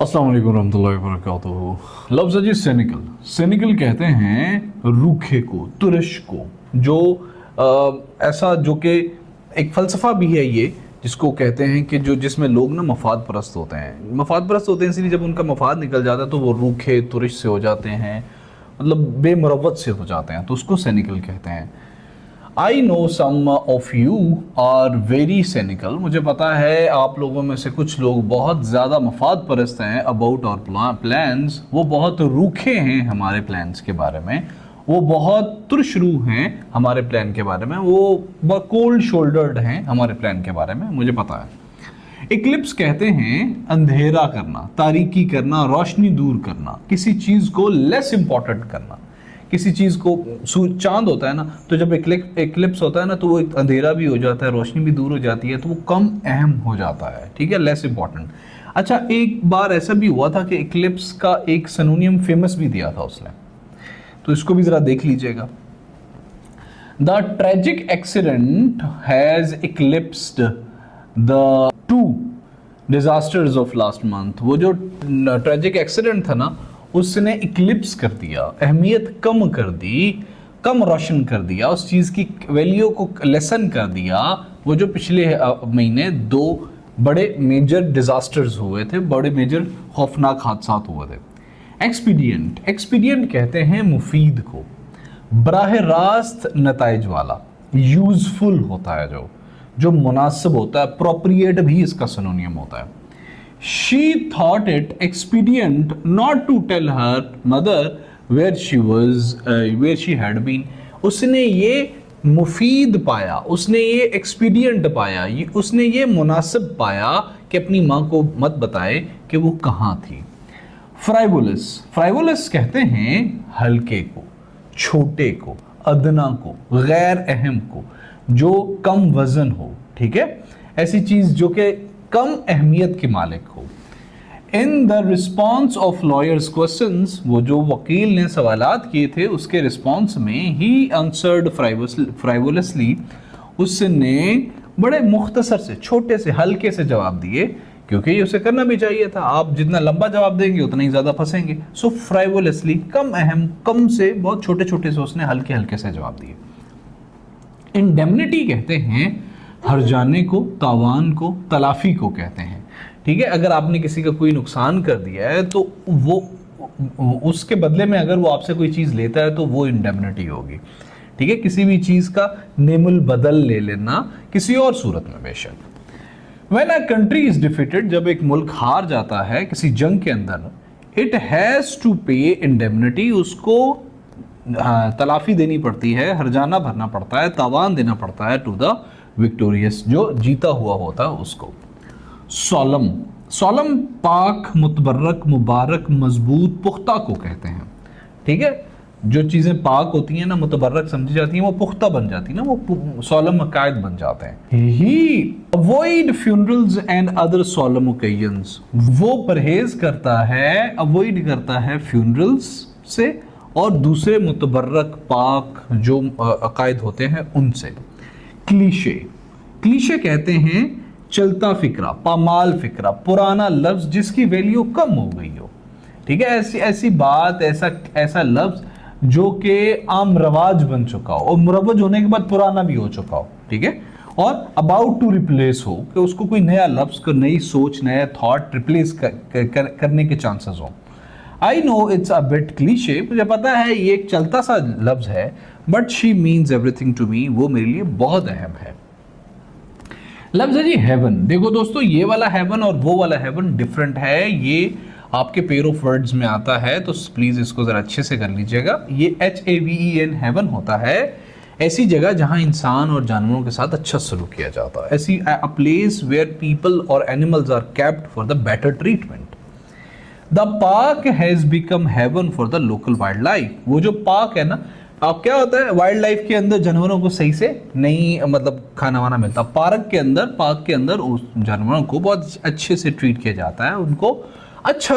अस्सलाम वालेकुम रहमतुल्लाहि व बरकातुहू। लफ्ज़ है जी सेनिकल। सेनिकल कहते हैं रूखे को, तुरश को, जो ऐसा जो कि एक फ़लसफ़ा भी है ये, जिसको कहते हैं कि जो जिसमें लोग ना मफाद परस्त होते हैं। मफाद परस्त होते हैं इसलिए जब उनका मफाद निकल जाता है तो वो रूखे तुरश से हो जाते हैं, मतलब बेमुरवत से हो जाते हैं, तो उसको सेनिकल कहते हैं। I know some of you are very cynical. मुझे पता है आप लोगों में से कुछ लोग बहुत ज़्यादा मफाद परस्त हैं अबाउट आवर प्लान्स। वो बहुत रूखे हैं हमारे प्लान्स के बारे में, वो बहुत तुरशरू हैं हमारे प्लान के बारे में, वो कोल्ड शोल्डर्ड हैं हमारे प्लान के बारे में, मुझे पता है। इक्लिप्स कहते हैं अंधेरा करना, तारीकी करना, रोशनी दूर करना, किसी चीज़ को लेस इम्पॉर्टेंट करना। किसी चीज़ को चांद होता है ना, तो जब एक्लिप्स होता है ना तो वो एक अंधेरा भी हो जाता है, रोशनी भी दूर हो जाती है, तो वो कम अहम हो जाता है, ठीक है, लेस इंपॉर्टेंट। अच्छा, एक बार ऐसा भी हुआ था कि एक्लिप्स का एक सिनोनियम फेमस भी दिया था उसने, तो इसको भी ज़रा देख लीजिएगा। The tragic accident has eclipsed the two disasters of last month. वो जो ट्रेजिक एक्सीडेंट था ना, उसने इक्लिप्स कर दिया, अहमियत कम कर दी, कम रोशन कर दिया, उस चीज़ की वैल्यू को लेसन कर दिया। वो जो पिछले महीने दो बड़े मेजर डिजास्टर्स हुए थे, बड़े मेजर खौफनाक हादसा हुए थे। एक्सपीडियंट, एक्सपीडियंट कहते हैं मुफीद को, बराह रास्त नताइज वाला, यूजफुल होता है, जो मुनासिब होता है, अप्रोप्रिएट भी इसका सिनोनियम होता है। She thought it expedient not to tell her mother where she had been. उसने ये मुफीद पाया, उसने ये एक्सपीडियंट पाया, उसने ये मुनासिब पाया कि अपनी माँ को मत बताए कि वो कहाँ थी। फ्राइवोलस, फ्राइवोलस कहते हैं हल्के को, छोटे को, अदना को, गैर अहम को, जो कम वजन हो, ठीक है, ऐसी चीज़ जो कि कम अहमियत के मालिक हो। In the response of lawyers questions, वो जो वकील ने सवालात किए थे उसके रिस्पॉन्स में ही आंसर्ड फ्राइवोलसली, उसने बड़े मुख्तसर से, छोटे से, हल्के से जवाब दिए, क्योंकि ये उसे करना भी चाहिए था। आप जितना लंबा जवाब देंगे उतना ही ज़्यादा फंसेंगे। सो फ्राइवोलसली, कम अहम, कम से बहुत छोटे छोटे से उसने हल्के हल्के से जवाब दिए। इंडेमनिटी कहते हैं हर्जाने को, तावान को, तलाफी को कहते हैं, ठीक है। अगर आपने किसी का कोई नुकसान कर दिया है तो वो उसके बदले में अगर वो आपसे कोई चीज़ लेता है तो वो इंडेमनिटी होगी, ठीक है। किसी भी चीज़ का नेमुल बदल ले लेना किसी और सूरत में बेशक। When a country is defeated, जब एक मुल्क हार जाता है किसी जंग के अंदर, it has to pay indemnity, उसको तलाफी देनी पड़ती है, हर्जाना भरना पड़ता है, तावान देना पड़ता है टू द विक्टोरियस, जो जीता हुआ होता है उसको। सोलम, सोलम पाक, मुतबर्रक, मुबारक, मजबूत, पुख्ता को कहते हैं, ठीक है। जो चीज़ें पाक होती हैं ना, मुतबर्रक समझी जाती हैं, वो पुख्ता बन जाती हैं ना, वो सोलम अकायद बन जाते हैं। He avoid funerals and other solemn occasions, वो परहेज करता है, अवॉइड करता है फ्यूनरल्स से और दूसरे मुतबर्रक पाक जो अकायद होते हैं उनसे। क्लीशे, क्लीशे कहते हैं चलता फिक्रा, पामाल फिक्रा, पुराना लफ्ज जिसकी वैल्यू कम हो गई हो, ठीक है। ऐसी बात, ऐसा लफ्ज जो कि आम रवाज बन चुका हो और मुरवज होने के बाद पुराना भी हो चुका हो, ठीक है, और अबाउट टू रिप्लेस हो, कि उसको कोई नया लफ्ज, कोई नई सोच, नया थॉट रिप्लेस करने के चांसेस हो। I know it's a bit cliche, मुझे पता है ये एक चलता सा लफ्ज है, but she means everything to me, वो मेरे लिए बहुत अहम है। लफ्ज है जी हेवन। देखो दोस्तों, ये वाला हेवन और वो वाला हेवन डिफरेंट है, ये आपके पेयर ऑफ वर्ड्स में आता है, तो प्लीज़ इसको ज़रा अच्छे से कर लीजिएगा। ये HAVEN हेवन होता है ऐसी जगह जहाँ इंसान और जानवरों के साथ अच्छा सलूक किया जाता है, ऐसी अ प्लेस वेयर पीपल और animals are kept for the better treatment. The park has become haven for the local wildlife. वो जो पार्क है ना, अब क्या होता है, वाइल्ड लाइफ के अंदर जानवरों को सही से नहीं, मतलब खाना वाना मिलता, पार्क के अंदर उस जानवरों को बहुत अच्छे से ट्रीट किया जाता है, उनको अच्छा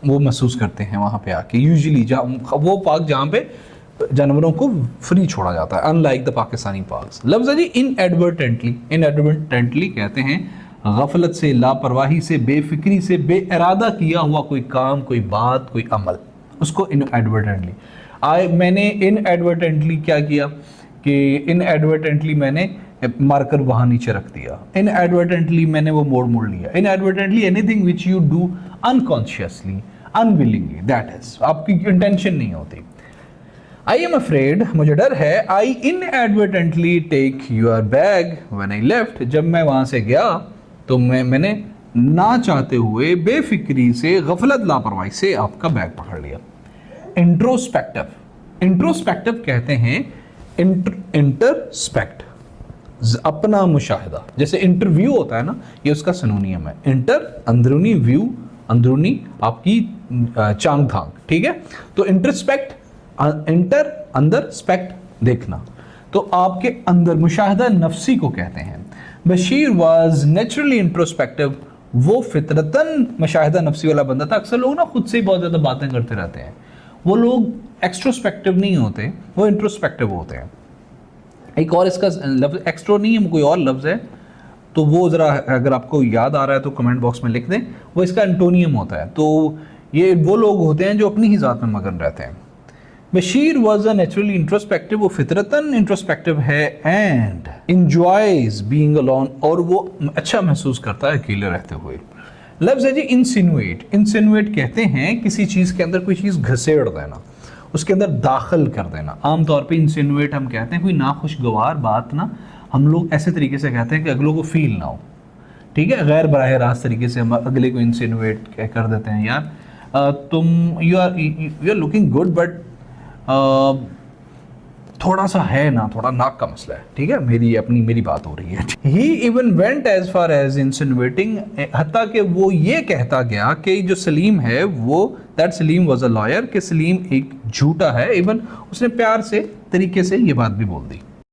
वो महसूस करते हैं वहाँ पे आके। यूजुअली वो पार्क जहाँ पे जानवरों को फ्री छोड़ा जाता है, अनलाइक द पाकिस्तानी पार्क्स। लफ्ज़ है जी इनएडवर्टेंटली, इनएडवर्टेंटली कहते हैं गफलत से, लापरवाही से, बेफिक्री से, बेइरादा किया हुआ कोई काम, कोई बात, कोई अमल, उसको इनएडवर्टेंटली। मैंने इनएडवर्टेंटली क्या किया कि इनएडवर्टेंटली मैंने मार्कर वहाँ नीचे रख दिया, इनएडवर्टेंटली मैंने वो मोड़ लिया, inadvertently anything which you do unconsciously, unwillingly, that is, आपकी इंटेंशन नहीं होती। आई एम अफ्रेड, मुझे डर है, I inadvertently take your bag when I left, जब मैं वहाँ से गया तो मैंने ना चाहते हुए, बेफिक्री से, गफलत लापरवाही से आपका बैग पकड़ लिया। इंट्रोस्पेक्टिव, इंट्रोस्पेक्टिव कहते हैं इंटरस्पेक्ट, अपना मुशाहिदा, जैसे इंटरव्यू होता है ना, ये उसका सिनोनियम है। इंटर अंदरूनी, व्यू अंदरूनी आपकी चांग धांग, ठीक है। तो इंटरस्पेक्ट, इंटर अंदर, स्पेक्ट देखना, तो आपके अंदर मुशाहिदा नफ्सी को कहते हैं। बशीर वाज नेचुरली इंट्रोस्पेक्टिव, वो फितरतन मुशाहिदा नफ्सी वाला बंदा था। अक्सर लोग ना खुद से ही बहुत ज़्यादा बातें करते रहते हैं, वो लोग एक्सट्रोस्पेक्टिव नहीं होते, वो इंट्रोस्पेक्टिव होते हैं। एक और इसका लफ्ज़ एक्स्ट्रो नहीं है, कोई और लफ्ज़ है, तो वो ज़रा अगर आपको याद आ रहा है तो कमेंट बॉक्स में लिख दें, वो इसका एंटोनियम होता है। तो ये वो लोग होते हैं जो अपनी ही ज़ात में मगन रहते हैं। Bashir was a naturally introspective, वो फितरतन इंट्रोस्पेक्टिव है, एंड इंजॉयज बीइंग अलोन, और वो अच्छा महसूस करता है अकेले रहते हुए। लफ्ज़ है जी इंसिनुएट, इंसिनुएट कहते हैं किसी चीज़ के अंदर कोई चीज़ घसेड़ देना, उसके अंदर दाखिल कर देना। आमतौर पे इंसिनुएट हम कहते हैं कोई नाखुशगवार बात ना, हम लोग ऐसे तरीके से कहते हैं कि अगलों को फील ना हो, ठीक है, गैर बराह रास्त तरीके से हम अगले को इंसिनुएट कर देते हैं, यार तुम you are looking good but थोड़ा सा है ना, थोड़ा नाक का मसला है, ठीक है, मेरी बात हो रही है। He even went as far as insinuating, हत्ता कि वो ये कहता गया कि जो सलीम है वो, that Salim was a lawyer, कि सलीम एक झूठा है। इवन उसने प्यार से तरीके से ये बात भी बोल दी।